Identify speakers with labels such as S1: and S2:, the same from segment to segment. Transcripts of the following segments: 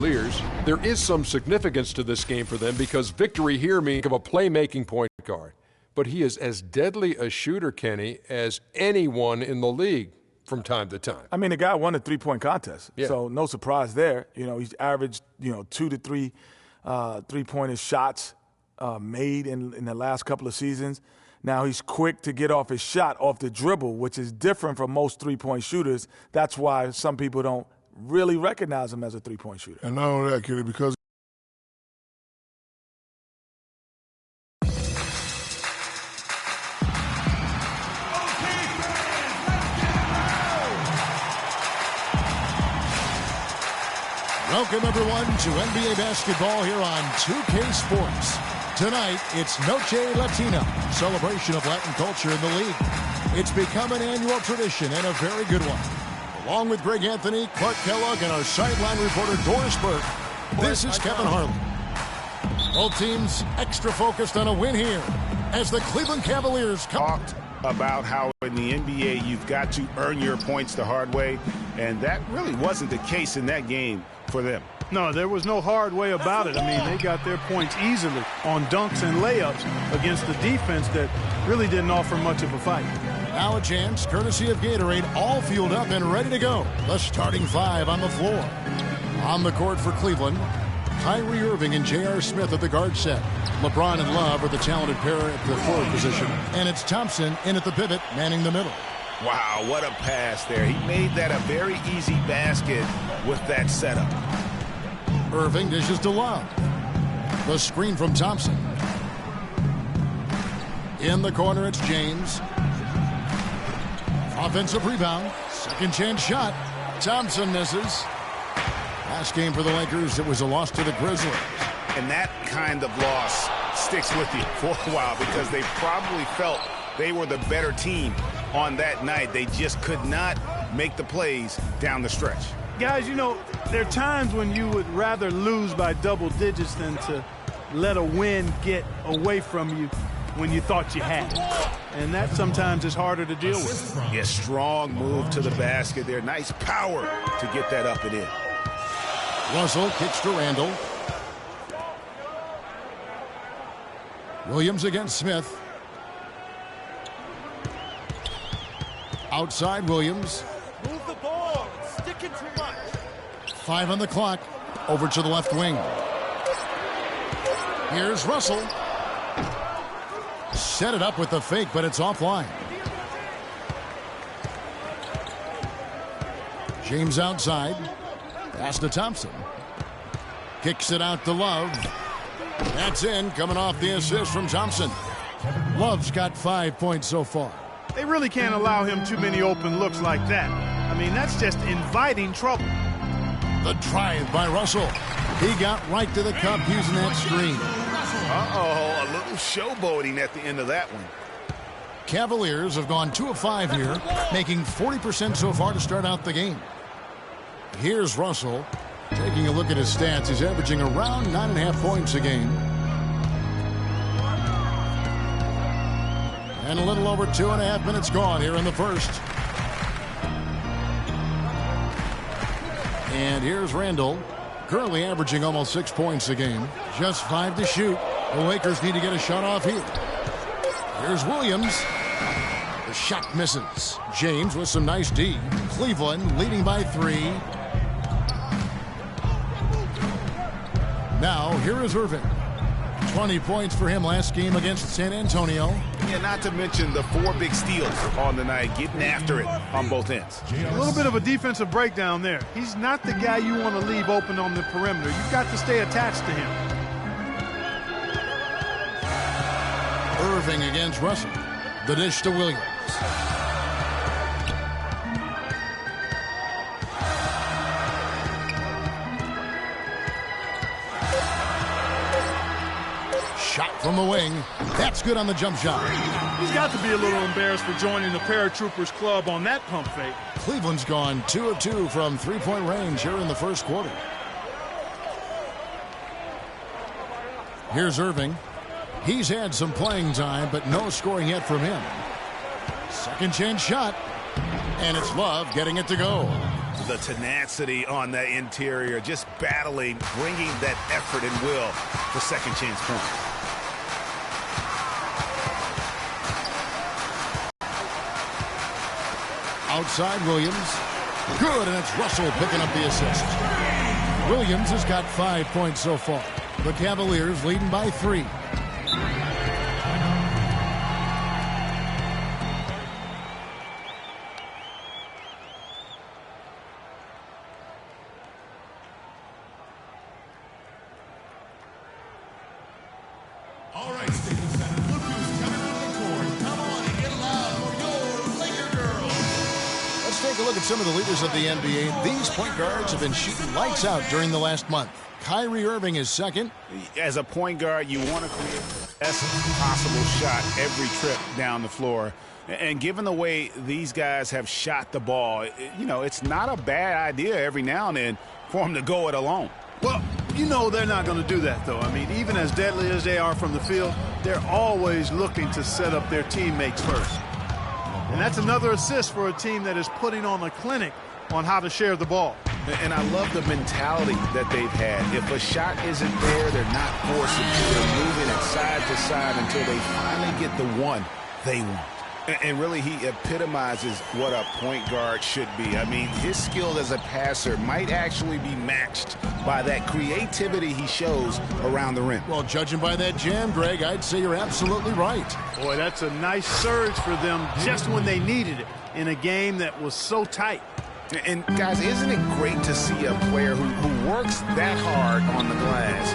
S1: There is some significance to this game for them because victory here means of a playmaking point guard. But he is as deadly a shooter, Kenny, as anyone in the league from time to time.
S2: I mean, the guy won the three-point contest,
S1: yeah.
S2: So no surprise there. You know, he's averaged, 2 to 3 three-pointer shots made in the last couple of seasons. Now he's quick to get off his shot off the dribble, which is different from most three-point shooters. That's why some people don't really recognize him as a three-point shooter.
S3: And not only that, Kenny, because
S4: welcome, everyone, to NBA basketball here on 2K Sports. Tonight, it's Noche Latina, celebration of Latin culture in the league. It's become an annual tradition and a very good one. Along with Greg Anthony, Clark Kellogg, and our sideline reporter Doris Burke, this is Kevin Harlan. Both teams extra focused on a win here as the Cleveland Cavaliers
S5: talked about how in the NBA you've got to earn your points the hard way, and that really wasn't the case in that game for them.
S6: No, there was no hard way about it. I mean, they got their points easily on dunks and layups against the defense that really didn't offer much of a fight.
S4: Now a chance, courtesy of Gatorade, all fueled up and ready to go. The starting five on the floor. On the court for Cleveland, Kyrie Irving and J.R. Smith at the guard set. LeBron and Love are the talented pair at the forward position. And it's Thompson in at the pivot, manning the middle.
S5: Wow, what a pass there. He made that a very easy basket with that setup.
S4: Irving dishes to Love. The screen from Thompson. In the corner, it's James. Offensive rebound. Second chance shot. Thompson misses. Last game for the Lakers, it was a loss to the Grizzlies.
S5: And that kind of loss sticks with you for a while because they probably felt they were the better team on that night. They just could not make the plays down the stretch.
S6: Guys, there are times when you would rather lose by double digits than to let a win get away from you when you thought you had it. And that sometimes is harder to deal with.
S5: Yeah, strong move to the basket there. Nice power to get that up and in.
S4: Russell kicks to Randall. Williams against Smith. Outside Williams.
S7: Move the ball. Sticking too much.
S4: 5 on the clock. Over to the left wing. Here's Russell. Set it up with the fake, but it's offline. James outside. Pass to Thompson. Kicks it out to Love. That's in, coming off the assist from Thompson. Love's got 5 points so far.
S6: They really can't allow him too many open looks like that. I mean, that's just inviting trouble.
S4: The drive by Russell. He got right to the cup using that screen.
S5: Uh-oh, a little showboating at the end of that one.
S4: Cavaliers have gone 2 of 5 here, making 40% so far to start out the game. Here's Russell. Taking a look at his stats, he's averaging around 9.5 points a game. And a little over 2.5 minutes gone here in the first. And here's Randall, currently averaging almost 6 points a game. Just 5 to shoot. The Lakers need to get a shot off here. Here's Williams. The shot misses. James with some nice D. Cleveland leading by 3. Now, here is Irving. 20 points for him last game against San Antonio.
S5: Yeah, not to mention the 4 big steals on the night, getting after it on both ends.
S6: A little bit of a defensive breakdown there. He's not the guy you want to leave open on the perimeter. You've got to stay attached to him.
S4: Irving against Russell. The dish to Williams. Shot from the wing. That's good on the jump shot.
S6: He's got to be a little embarrassed for joining the Paratroopers club on that pump fake.
S4: Cleveland's gone 2 of 2 from three-point range here in the first quarter. Here's Irving. He's had some playing time, but no scoring yet from him. Second chance shot. And it's Love getting it to go.
S5: The tenacity on that interior, just battling, bringing that effort and will for second chance points.
S4: Outside Williams. Good, and it's Russell picking up the assist. Williams has got 5 points so far. The Cavaliers leading by 3.
S3: All right, Staples Center. Look who's coming out of the court. Come on and get loud for your Laker girls.
S4: Let's take a look at some of the leaders of the NBA. These point guards have been shooting lights out during the last month. Kyrie Irving is second.
S5: As a point guard, you want to create the best possible shot every trip down the floor. And given the way these guys have shot the ball, you know, it's not a bad idea every now and then for them to go it alone.
S6: Well, you know they're not going to do that, though. I mean, even as deadly as they are from the field, they're always looking to set up their teammates first. And that's another assist for a team that is putting on a clinic on how to share the ball.
S5: And I love the mentality that they've had. If a shot isn't there, they're not forcing it. They're moving it side to side until they finally get the one they want. And really, he epitomizes what a point guard should be. I mean, his skill as a passer might actually be matched by that creativity he shows around the rim.
S4: Well, judging by that jam, Greg, I'd say you're absolutely right.
S6: Boy, that's a nice surge for them just when they needed it in a game that was so tight.
S5: And, guys, isn't it great to see a player who works that hard on the glass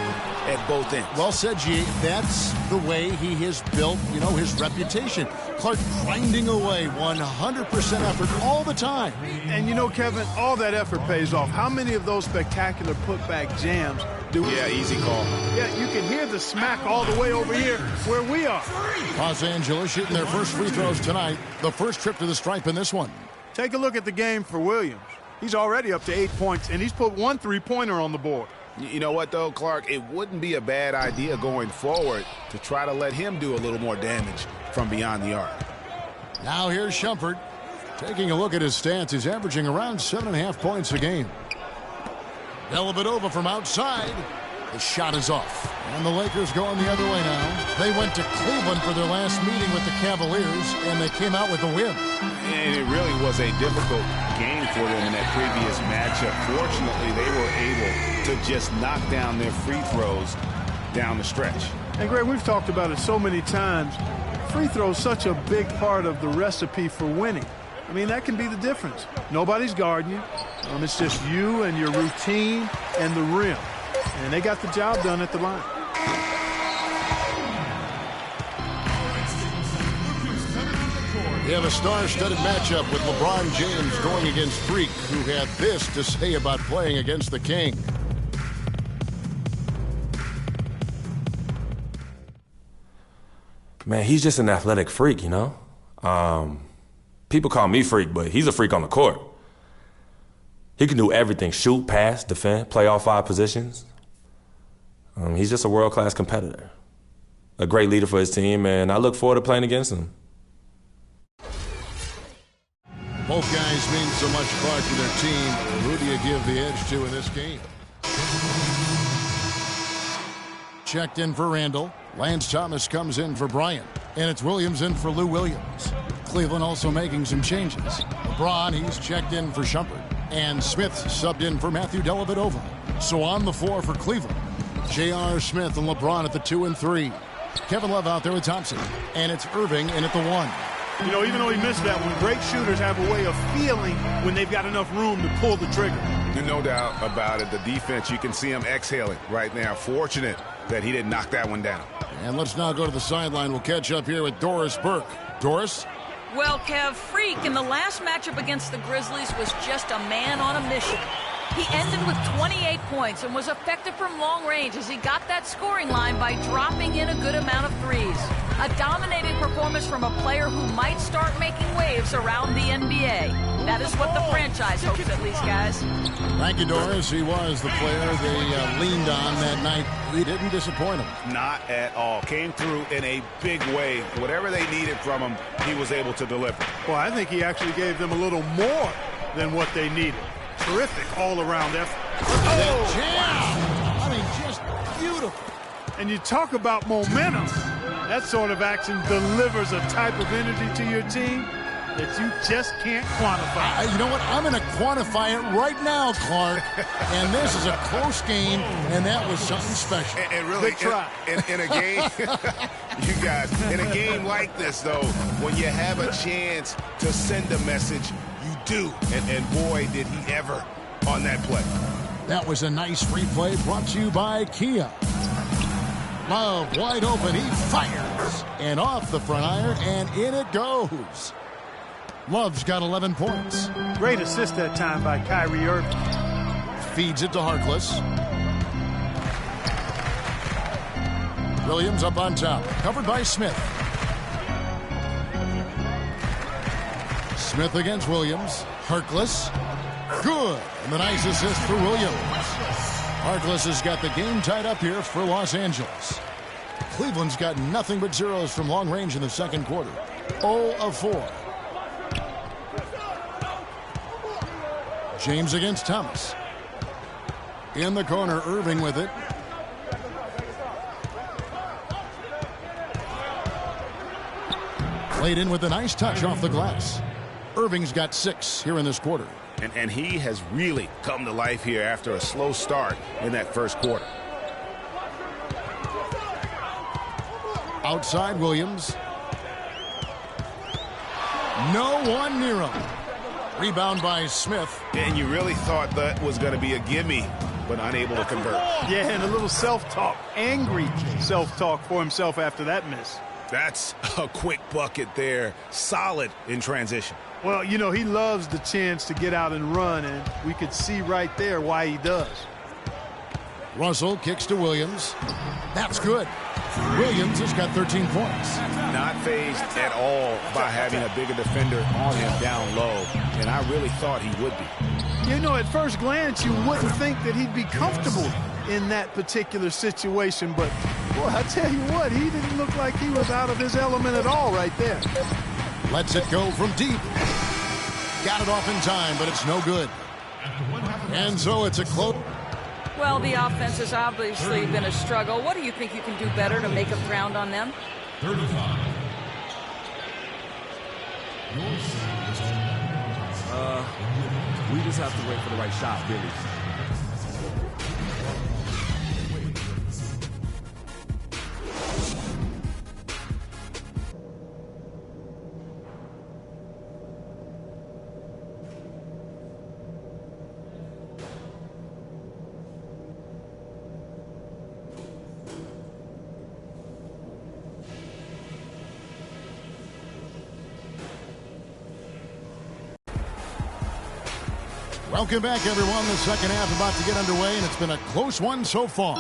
S5: at both ends?
S4: Well said, G. That's the way he has built, you know, his reputation. Clark grinding away 100% effort all the time.
S6: And, you know, Kevin, all that effort pays off. How many of those spectacular putback jams do we...
S5: Yeah, easy call.
S6: Yeah, you can hear the smack all the way over here where we are.
S4: Los Angeles shooting their first free throws tonight. The first trip to the stripe in this one.
S6: Take a look at the game for Williams. He's already up to 8 points, and he's put 1 3-pointer on the board.
S5: You know what, though, Clark? It wouldn't be a bad idea going forward to try to let him do a little more damage from beyond the arc.
S4: Now here's Shumpert. Taking a look at his stats, he's averaging around 7.5 points a game. Dellavedova from outside. The shot is off. And the Lakers going the other way now. They went to Cleveland for their last meeting with the Cavaliers, and they came out with a win.
S5: And it really was a difficult game for them in that previous matchup. Fortunately, they were able to just knock down their free throws down the stretch.
S6: And, Greg, we've talked about it so many times. Free throws such a big part of the recipe for winning. I mean, that can be the difference. Nobody's guarding you. It's just you and your routine and the rim. And they got the job done at the line.
S4: We have a star-studded matchup with LeBron James going against Freak, who had this to say about playing against the King.
S8: Man, he's just an athletic freak, you know? People call me freak, but he's a freak on the court. He can do everything: shoot, pass, defend, play all 5 positions. He's just a world-class competitor, a great leader for his team, and I look forward to playing against him.
S4: Both guys mean so much, Clark, to their team. Who do you give the edge to in this game? Checked in for Randall. Lance Thomas comes in for Bryant. And it's Williams in for Lou Williams. Cleveland also making some changes. LeBron, he's checked in for Shumpert. And Smith subbed in for Matthew Dellavedova. So on the floor for Cleveland, J.R. Smith and LeBron at the 2 and 3. Kevin Love out there with Thompson. And it's Irving in at the 1.
S6: You know, even though he missed that one, great shooters have a way of feeling when they've got enough room to pull the trigger.
S5: No doubt about it. The defense, you can see him exhaling right now. Fortunate that he didn't knock that one down.
S4: And let's now go to the sideline. We'll catch up here with Doris Burke. Doris?
S9: Well, Kev, Freak in the last matchup against the Grizzlies was just a man on a mission. He ended with 28 points and was effective from long range as he got that scoring line by dropping in a good amount of threes. A dominating performance from a player who might start making waves around the NBA. That is what the franchise hopes, at least, guys.
S4: Thank you, Doris. He was the player they leaned on that night. He didn't disappoint them.
S5: Not at all. Came through in a big way. Whatever they needed from him, he was able to deliver.
S6: Well, I think he actually gave them a little more than what they needed. Terrific all-around effort.
S4: That jam! I mean, just beautiful.
S6: And you talk about momentum. That sort of action delivers a type of energy to your team that you just can't quantify.
S4: You know what? I'm going to quantify it right now, Clark. And this is a close game, and that was something special.
S5: And really,
S6: Good try.
S5: in a game, you guys, in a game like this, though, when you have a chance to send a message, you do. And boy, did he ever on that play.
S4: That was a nice free play brought to you by Kia. Love wide open. He fires. And off the front iron, and in it goes. Love's got 11 points.
S6: Great assist that time by Kyrie Irving.
S4: Feeds it to Harkless. Williams up on top. Covered by Smith. Smith against Williams. Harkless. Good. And the nice assist for Williams. Harkless has got the game tied up here for Los Angeles. Cleveland's got nothing but zeros from long range in the second quarter. 0 of 4. James against Thomas. In the corner, Irving with it. Played in with a nice touch off the glass. Irving's got 6 here in this quarter.
S5: And he has really come to life here after a slow start in that first quarter.
S4: Outside Williams. No one near him. Rebound by Smith.
S5: And you really thought that was going to be a gimme, but unable to convert.
S6: Yeah, and a little self-talk, angry self-talk for himself after that miss.
S5: That's a quick bucket there. Solid in transition.
S6: Well, you know, he loves the chance to get out and run, and we could see right there why he does.
S4: Russell kicks to Williams. That's good. Williams has got 13 points.
S5: Not fazed at all by having a bigger defender on him down low, and I really thought he would be.
S6: You know, at first glance, you wouldn't think that he'd be comfortable in that particular situation, but, boy, I tell you what, he didn't look like he was out of his element at all right there.
S4: Lets it go from deep. Got it off in time, but it's no good. And so it's a close.
S9: Well, the offense has obviously been a struggle. What do you think you can do better to make up ground on them?
S3: 35.
S10: We just have to wait for the right shot, really.
S4: Welcome back, everyone. The second half about to get underway, and it's been a close one so far.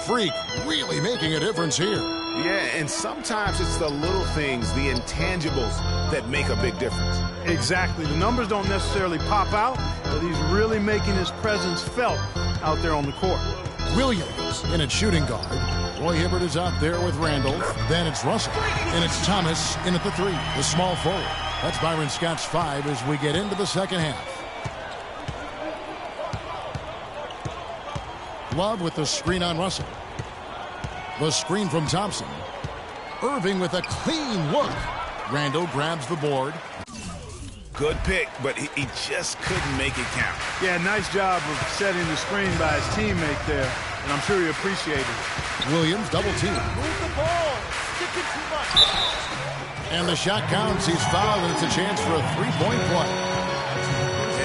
S4: Freak really making a difference here.
S5: Yeah, and sometimes it's the little things, the intangibles, that make a big difference.
S6: Exactly. The numbers don't necessarily pop out, but he's really making his presence felt out there on the court.
S4: Williams in at shooting guard. Roy Hibbert is out there with Randall. Then it's Russell. And it's Thomas in at the 3, the small forward. That's Byron Scott's 5 as we get into the second half. Love with the screen on Russell. The screen from Thompson. Irving with a clean look. Randall grabs the board.
S5: Good pick, but he just couldn't make it count.
S6: Yeah, nice job of setting the screen by his teammate there, and I'm sure he appreciated it.
S4: Williams double team.
S7: Move the ball. Sticking too much.
S4: And the shot counts. He's fouled, and it's a chance for a three-point play.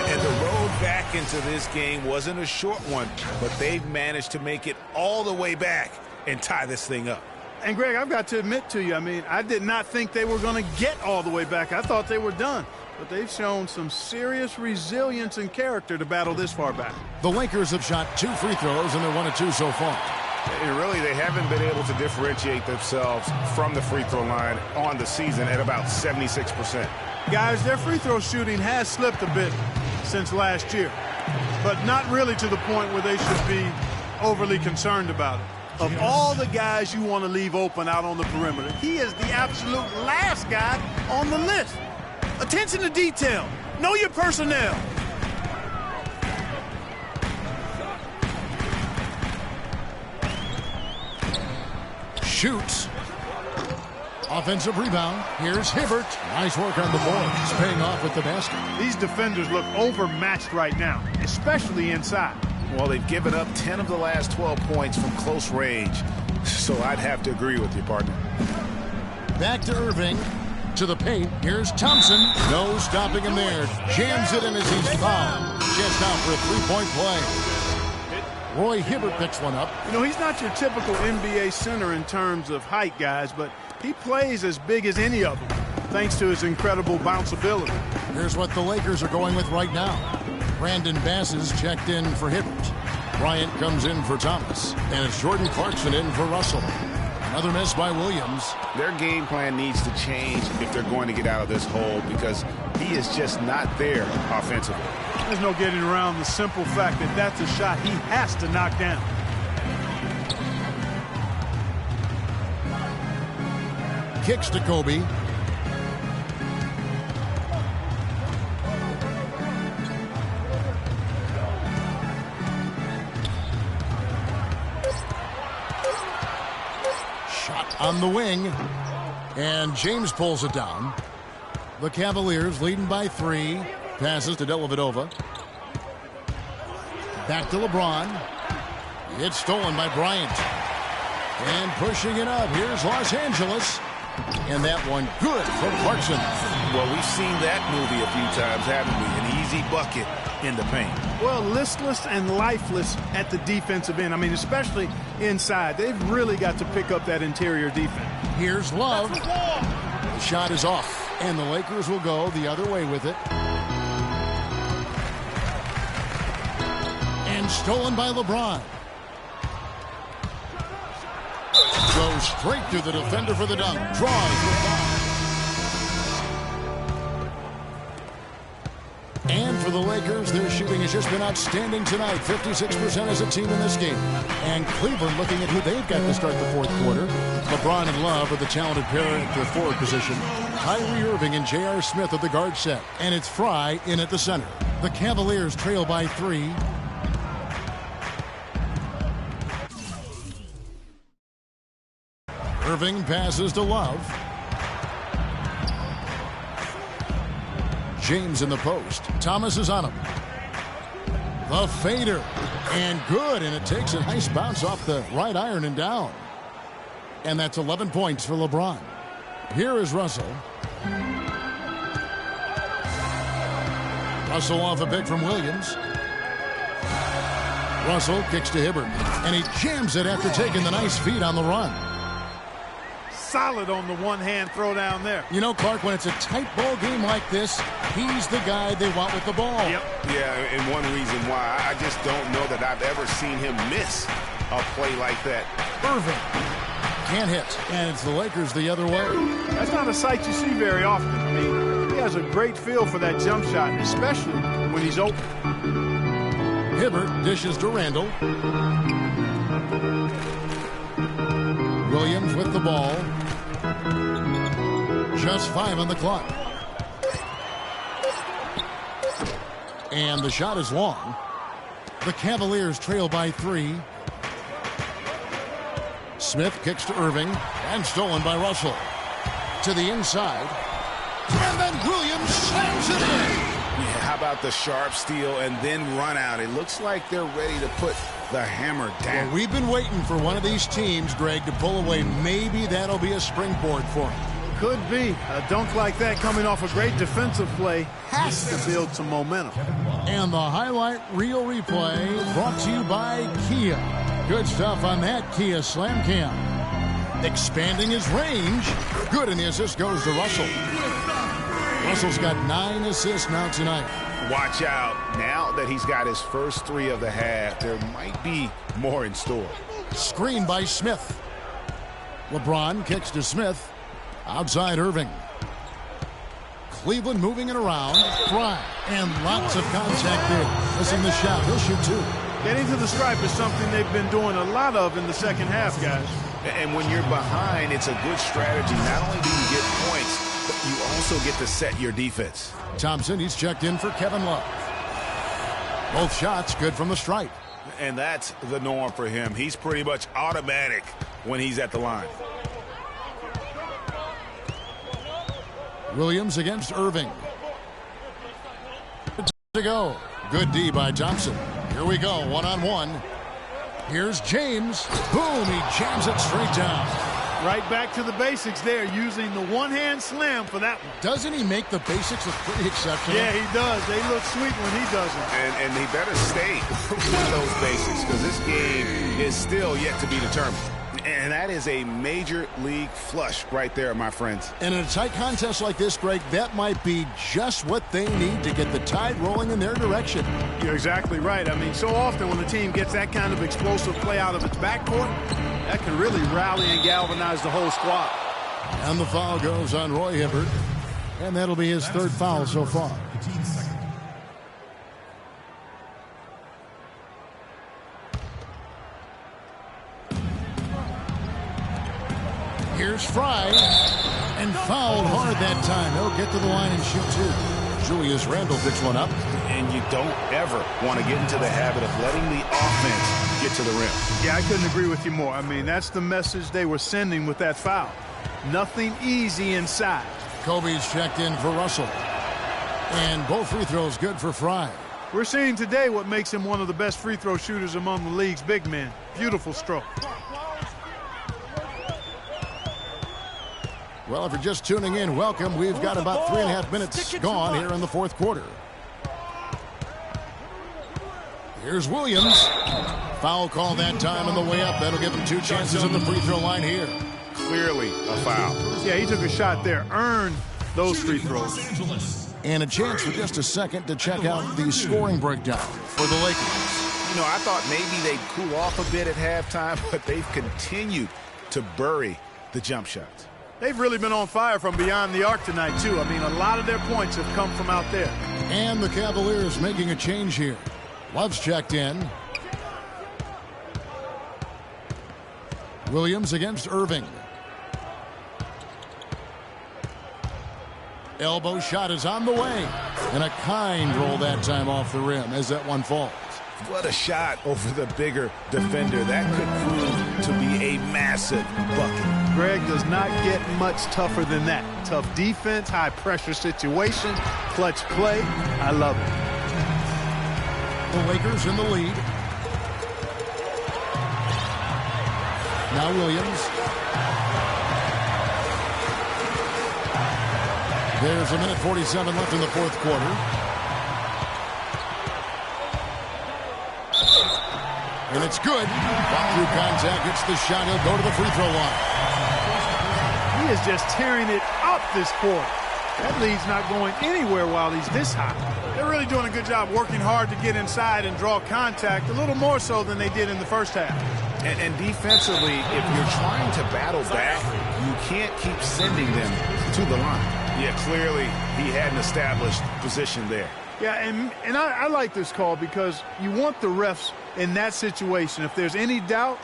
S5: And the road back into this game wasn't a short one, but they've managed to make it all the way back and tie this thing up.
S6: And, Greg, I've got to admit to you, I mean, I did not think they were going to get all the way back. I thought they were done. But they've shown some serious resilience and character to battle this far back.
S4: The Lakers have shot 2 free throws, and they're 1 of 2 so far.
S5: And really, they haven't been able to differentiate themselves from the free throw line on the season at about 76%.
S6: Guys, their free throw shooting has slipped a bit since last year, but not really to the point where they should be overly concerned about it. Of all the guys you want to leave open out on the perimeter, he is the absolute last guy on the list. Attention to detail. Know your personnel.
S4: shoots. Offensive rebound. Here's Hibbert. Nice work on the boards. Paying off with the basket.
S6: These defenders look overmatched right now, especially inside.
S5: Well, they've given up 10 of the last 12 points from close range. So I'd have to agree with you, partner.
S4: Back to Irving. To the paint. Here's Thompson. No stopping him there. Jams it in as he's fouled. Chest out for a three-point play. Roy Hibbert picks one up.
S6: You know, he's not your typical NBA center in terms of height, guys, but he plays as big as any of them, thanks to his incredible bounce ability.
S4: Here's what the Lakers are going with right now. Brandon Bass is checked in for Hibbert. Bryant comes in for Thomas. And it's Jordan Clarkson in for Russell. Another miss by Williams.
S5: Their game plan needs to change if they're going to get out of this hole because he is just not there offensively.
S6: There's no getting around the simple fact that that's a shot he has to knock down.
S4: Kicks to Kobe. Shot on the wing. And James pulls it down. The Cavaliers leading by 3. Passes to Dellavedova. Back to LeBron. It's stolen by Bryant. And pushing it up. Here's Los Angeles. And that one good from Clarkson.
S5: Well, we've seen that movie a few times, haven't we? An easy bucket in the paint.
S6: Well, listless and lifeless at the defensive end. I mean, especially inside. They've really got to pick up that interior defense.
S4: Here's Love. The shot is off. And the Lakers will go the other way with it. And stolen by LeBron. Goes straight to the defender for the dunk. Draws for foul. And for the Lakers, their shooting has just been outstanding tonight. 56% as a team in this game. And Cleveland looking at who they've got to start the fourth quarter. LeBron and Love are the talented pair at the forward position. Kyrie Irving and J.R. Smith at the guard set. And it's Fry in at the center. The Cavaliers trail by 3. Irving passes to Love. James in the post. Thomas is on him. The fader. And good. And it takes a nice bounce off the right iron and down. And that's 11 points for LeBron. Here is Russell. Russell off a pick from Williams. Russell kicks to Hibbert. And he jams it after taking the nice feed on the run.
S6: Solid on the one-hand throw down there.
S4: You know, Clark, when it's a tight ball game like this, he's the guy they want with the ball.
S5: Yep. Yeah, and one reason why I just don't know that I've ever seen him miss a play like that.
S4: Irving can't hit, and it's the Lakers the other way.
S6: That's not a sight you see very often. I mean, he has a great feel for that jump shot, especially when he's open.
S4: Hibbert dishes to Randall. Williams with the ball. Just 5 on the clock. And the shot is long. The Cavaliers trail by 3. Smith kicks to Irving and stolen by Russell. To the inside. And then Williams slams it in.
S5: Yeah, how about the sharp steal and then run out? It looks like they're ready to put the hammer down.
S4: Well, we've been waiting for one of these teams, Greg, to pull away. Maybe that'll be a springboard for him.
S6: Could be. A dunk like that coming off a great defensive play has to build some momentum.
S4: And the highlight reel replay brought to you by Kia. Good stuff on that Kia Slam Cam. Expanding his range. Good, and the assist goes to Russell. Russell's got 9 assists now tonight.
S5: Watch out. Now that he's got his first 3 of the half, there might be more in store.
S4: Screen by Smith. LeBron kicks to Smith. Outside Irving. Cleveland moving it around. Fry. And lots of contact there. Missing the shot. He'll shoot 2.
S6: Getting to the stripe is something they've been doing a lot of in the second half, guys.
S5: And when you're behind, it's a good strategy. Not only do you get points, but you also get to set your defense.
S4: Thompson, he's checked in for Kevin Love. Both shots good from the stripe.
S5: And that's the norm for him. He's pretty much automatic when he's at the line.
S4: Williams against Irving. To go. Good D by Thompson. Here we go, one-on-one. Here's James. Boom, he jams it straight down.
S6: Right back to the basics there, using the one-hand slam for that one.
S4: Doesn't he make the basics look pretty exceptional?
S6: Yeah, he does. They look sweet when he does it.
S5: And he better stay with those basics because this game is still yet to be determined. And that is a major league flush right there, my friends.
S4: And in a tight contest like this, Greg, that might be just what they need to get the tide rolling in their direction.
S6: You're exactly right. I mean, so often when the team gets that kind of explosive play out of its backcourt, that can really rally and galvanize the whole squad.
S4: And the foul goes on Roy Hibbert. And that'll be his third foul so far. Here's Fry, and fouled hard that time. He'll get to the line and shoot two. Julius Randle picks one up.
S5: And you don't ever want to get into the habit of letting the offense get to the rim.
S6: Yeah, I couldn't agree with you more. I mean, that's the message they were sending with that foul. Nothing easy inside.
S4: Kobe's checked in for Russell. And both free throws good for Fry.
S6: We're seeing today what makes him one of the best free throw shooters among the league's big men. Beautiful stroke.
S4: Well, if you're just tuning in, welcome. We've got about 3.5 minutes gone here in the fourth quarter. Here's Williams. Foul call that time on the way up. That'll give him two chances at the free throw line here.
S5: Clearly a foul.
S6: Yeah, he took a shot there, earned those free throws.
S4: And a chance for just a second to check out the scoring breakdown for the Lakers.
S5: You know, I thought maybe they'd cool off a bit at halftime, but they've continued to bury the jump shots.
S6: They've really been on fire from beyond the arc tonight, too. I mean, a lot of their points have come from out there.
S4: And the Cavaliers making a change here. Love's checked in. Williams against Irving. Elbow shot is on the way. And a kind roll that time off the rim as that one falls.
S5: What a shot over the bigger defender. That could prove to be a massive bucket.
S6: Greg does not get much tougher than that. Tough defense, high pressure situation, clutch play. I love it.
S4: The Lakers in the lead. Now Williams. There's a minute 47 left in the fourth quarter. And it's good. Fought through contact, gets the shot. He'll go to the free throw line.
S6: He is just tearing it up this quarter. That lead's not going anywhere while he's this high. They're really doing a good job working hard to get inside and draw contact, a little more so than they did in the first half.
S5: And defensively, if you're trying to battle back, you can't keep sending them to the line. Yeah, clearly he had an established position there.
S6: Yeah, and I like this call because you want the refs in that situation. If there's any doubt,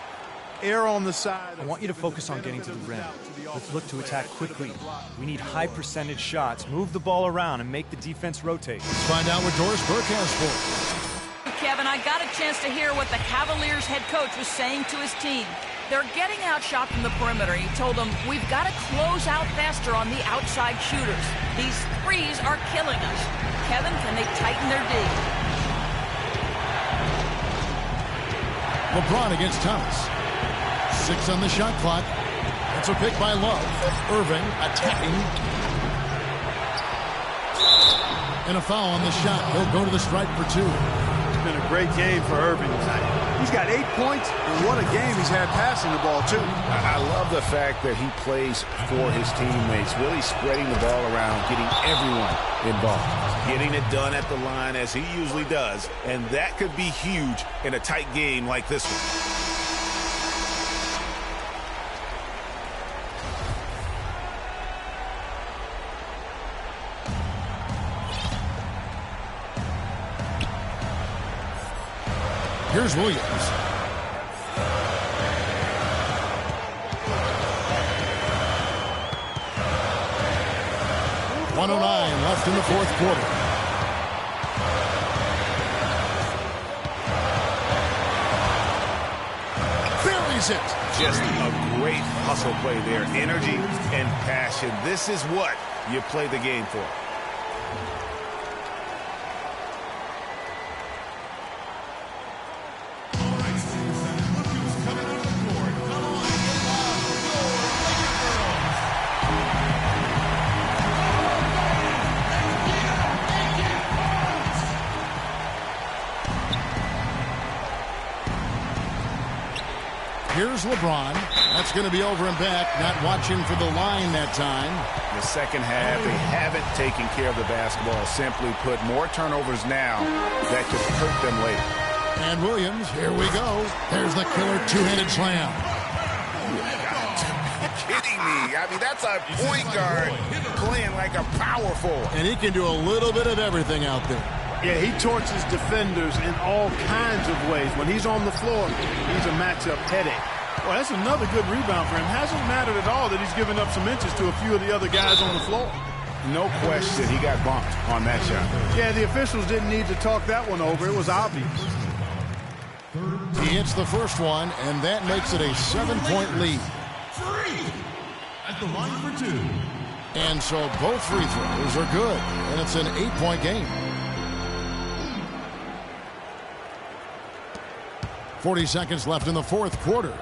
S6: err on the side.
S11: I want you to focus on getting to the rim. Let's look to attack quickly. We need high percentage shots. Move the ball around and make the defense rotate.
S4: Let's find out what Doris Burke has for us.
S9: Kevin, I got a chance to hear what the Cavaliers head coach was saying to his team. They're getting outshot from the perimeter. He told them, we've got to close out faster on the outside shooters. These threes are killing us. Kevin, can they tighten their D?
S4: LeBron against Thomas. 6 on the shot clock. That's a pick by Love. Irving attacking. And a foul on the shot. He'll go to the stripe for 2.
S6: It's been a great game for Irving tonight. He's got 8 points, and what a game he's had passing the ball, too.
S5: I love the fact that he plays for his teammates, really spreading the ball around, getting everyone involved, getting it done at the line as he usually does, and that could be huge in a tight game like this one.
S4: Here's Williams. .109 left in the fourth quarter. buries it.
S5: Just a great hustle play there. Energy and passion. This is what you play the game for.
S4: Here's LeBron. That's going to be over and back. Not watching for the line that time.
S5: The second half, they haven't taken care of the basketball. Simply put, more turnovers now that could hurt them later.
S4: And Williams, here we go. There's the killer two-handed slam.
S5: You're kidding me. I mean, that's a point guard playing like a power forward.
S4: And he can do a little bit of everything out there.
S6: Yeah, he torches defenders in all kinds of ways. When he's on the floor, he's a matchup headache. Well, that's another good rebound for him. Hasn't mattered at all that he's given up some inches to a few of the other guys on the floor.
S5: No question, he got bumped on that shot.
S6: Yeah, the officials didn't need to talk that one over. It was obvious.
S4: He hits the first one, and that makes it a 7-point lead.
S3: At the line for two.
S4: And so both free throws are good, and it's an 8-point game. 40 seconds left in the fourth quarter.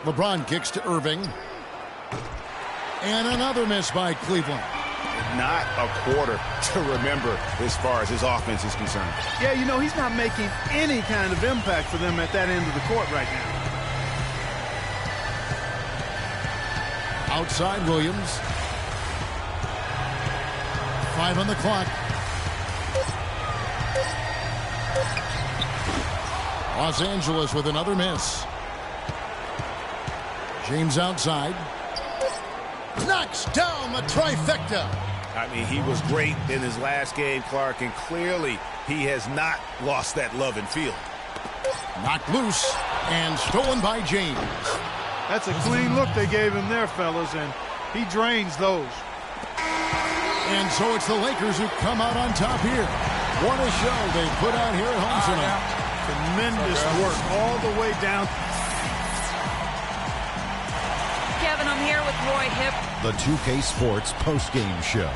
S4: LeBron kicks to Irving. And another miss by Cleveland.
S5: Not a quarter to remember as far as his offense is concerned.
S6: Yeah, you know, he's not making any kind of impact for them at that end of the court right now.
S4: Outside Williams. 5 on the clock. Los Angeles with another miss. James outside. Knocks down the trifecta.
S5: I mean, he was great in his last game, Clark, and clearly he has not lost that love and field.
S4: Knocked loose and stolen by James.
S6: That's a clean look they gave him there, fellas, and he drains those.
S4: And so it's the Lakers who come out on top here. What a show they put out here at home tonight.
S6: Tremendous work all the way down.
S9: Kevin, I'm here with Roy Hipp.
S12: The 2K Sports postgame show.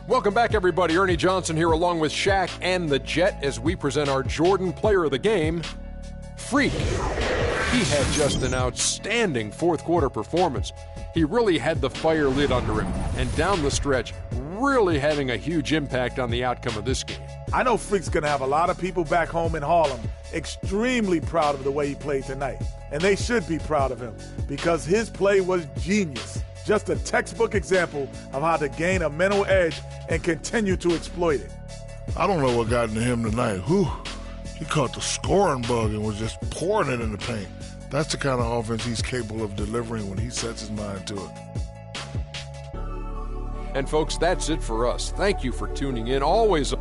S1: Welcome back, everybody. Ernie Johnson here along with Shaq and the Jet as we present our Jordan Player of the Game, Freak. He had just an outstanding fourth quarter performance. He really had the fire lit under him, and down the stretch, really having a huge impact on the outcome of this game.
S2: I know Freak's going to have a lot of people back home in Harlem extremely proud of the way he played tonight. And they should be proud of him because his play was genius. Just a textbook example of how to gain a mental edge and continue to exploit it.
S13: I don't know what got into him tonight. He caught the scoring bug and was just pouring it in the paint. That's the kind of offense he's capable of delivering when he sets his mind to it.
S1: And folks, that's it for us. Thank you for tuning in. Always